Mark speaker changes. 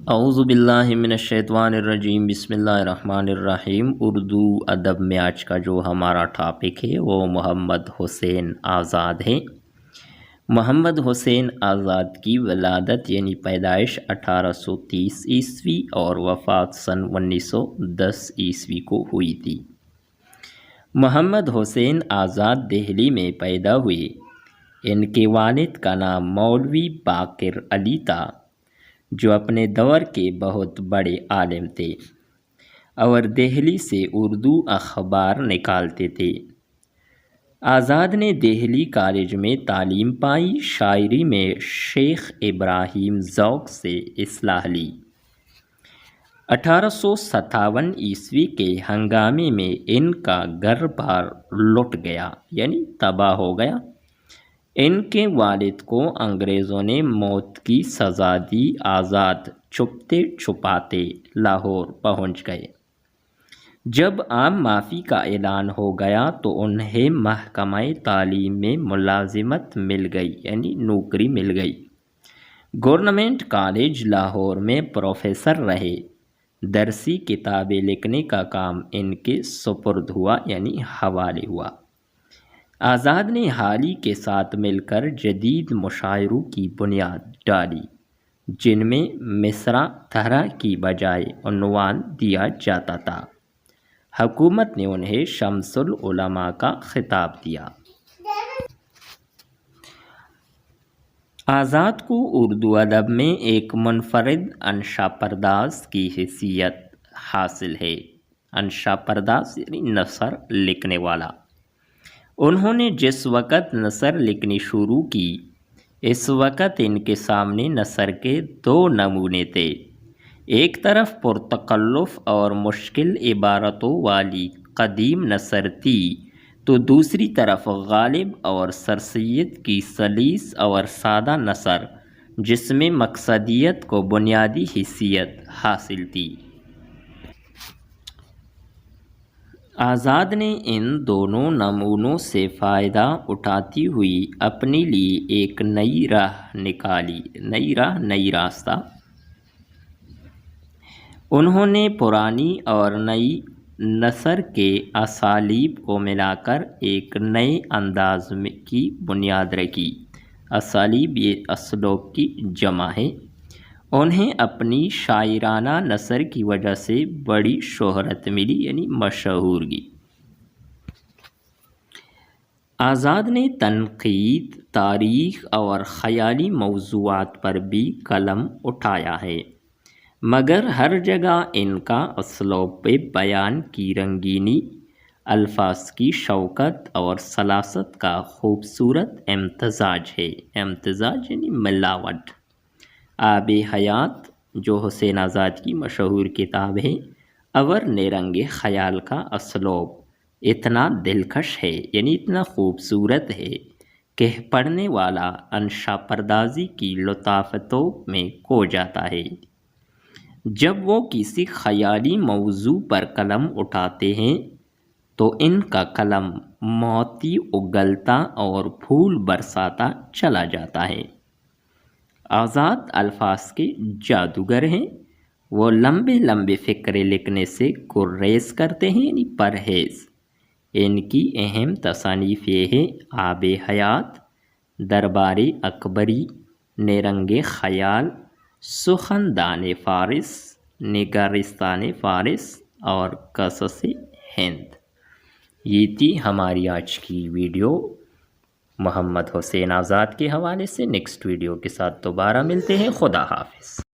Speaker 1: اعوذ باللہ من الشیطان الرجیم، بسم اللہ الرحمن الرحیم۔ اردو ادب میں آج کا جو ہمارا ٹاپک ہے وہ محمد حسین آزاد ہے۔ محمد حسین آزاد کی ولادت یعنی پیدائش 1830 عیسوی اور وفات سن 1910 عیسوی کو ہوئی تھی۔ محمد حسین آزاد دہلی میں پیدا ہوئے۔ ان کے والد کا نام مولوی باقر علی تھا، جو اپنے دور کے بہت بڑے عالم تھے اور دہلی سے اردو اخبار نکالتے تھے۔ آزاد نے دہلی کالج میں تعلیم پائی۔ شاعری میں شیخ ابراہیم ذوق سے اصلاح لی۔ 1857 عیسوی کے ہنگامے میں ان کا گھر بار لٹ گیا یعنی تباہ ہو گیا۔ ان کے والد کو انگریزوں نے موت کی سزا دی۔ آزاد چھپتے چھپاتے لاہور پہنچ گئے۔ جب عام معافی کا اعلان ہو گیا تو انہیں محکمہ تعلیم میں ملازمت مل گئی یعنی نوکری مل گئی۔ گورنمنٹ کالج لاہور میں پروفیسر رہے۔ درسی کتابیں لکھنے کا کام ان کے سپرد ہوا یعنی حوالے ہوا۔ آزاد نے حالی کے ساتھ مل کر جدید مشاعروں کی بنیاد ڈالی، جن میں مصرع طرح کی بجائے عنوان دیا جاتا تھا۔ حکومت نے انہیں شمس العلماء کا خطاب دیا۔ آزاد کو اردو ادب میں ایک منفرد انشا پرداز کی حیثیت حاصل ہے۔ انشا پرداز یعنی نثر لکھنے والا۔ انہوں نے جس وقت نثر لکھنی شروع کی، اس وقت ان کے سامنے نثر کے دو نمونے تھے۔ ایک طرف پرتکلف اور مشکل عبارتوں والی قدیم نثر تھی، تو دوسری طرف غالب اور سرسید کی سلیس اور سادہ نثر، جس میں مقصدیت کو بنیادی حیثیت حاصل تھی۔ آزاد نے ان دونوں نمونوں سے فائدہ اٹھاتی ہوئی اپنے لیے ایک نئی راہ نکالی، نئی راستہ۔ انہوں نے پرانی اور نئی نثر کے اسالیب کو ملا کر ایک نئے انداز کی بنیاد رکھی۔ اسالیب یہ اسلوب کی جمع ہے۔ انہیں اپنی شاعرانہ نثر کی وجہ سے بڑی شہرت ملی یعنی مشہورگی۔ آزاد نے تنقید، تاریخ اور خیالی موضوعات پر بھی قلم اٹھایا ہے، مگر ہر جگہ ان کا اسلوب بیان کی رنگینی، الفاظ کی شوکت اور سلاست کا خوبصورت امتزاج ہے۔ امتزاج یعنی ملاوٹ۔ آب حیات جو حسین آزاد کی مشہور کتاب ہے، اور نیرنگ خیال کا اسلوب اتنا دلکش ہے یعنی اتنا خوبصورت ہے کہ پڑھنے والا انشا پردازی کی لطافتوں میں کھو جاتا ہے۔ جب وہ کسی خیالی موضوع پر قلم اٹھاتے ہیں تو ان کا قلم موتی اگلتا اور پھول برساتا چلا جاتا ہے۔ آزاد الفاظ کے جادوگر ہیں۔ وہ لمبے لمبے فقرے لکھنے سے گریز کرتے ہیں یعنی پرہیز۔ ان کی اہم تصانیف یہ ہے: آب حیات، دربار اکبری، نیرنگ خیال، سخندان فارس، نگارستان فارس اور قصص ہند۔ یہ تھی ہماری آج کی ویڈیو محمد حسین آزاد کے حوالے سے۔ نیکسٹ ویڈیو کے ساتھ دوبارہ ملتے ہیں۔ خدا حافظ۔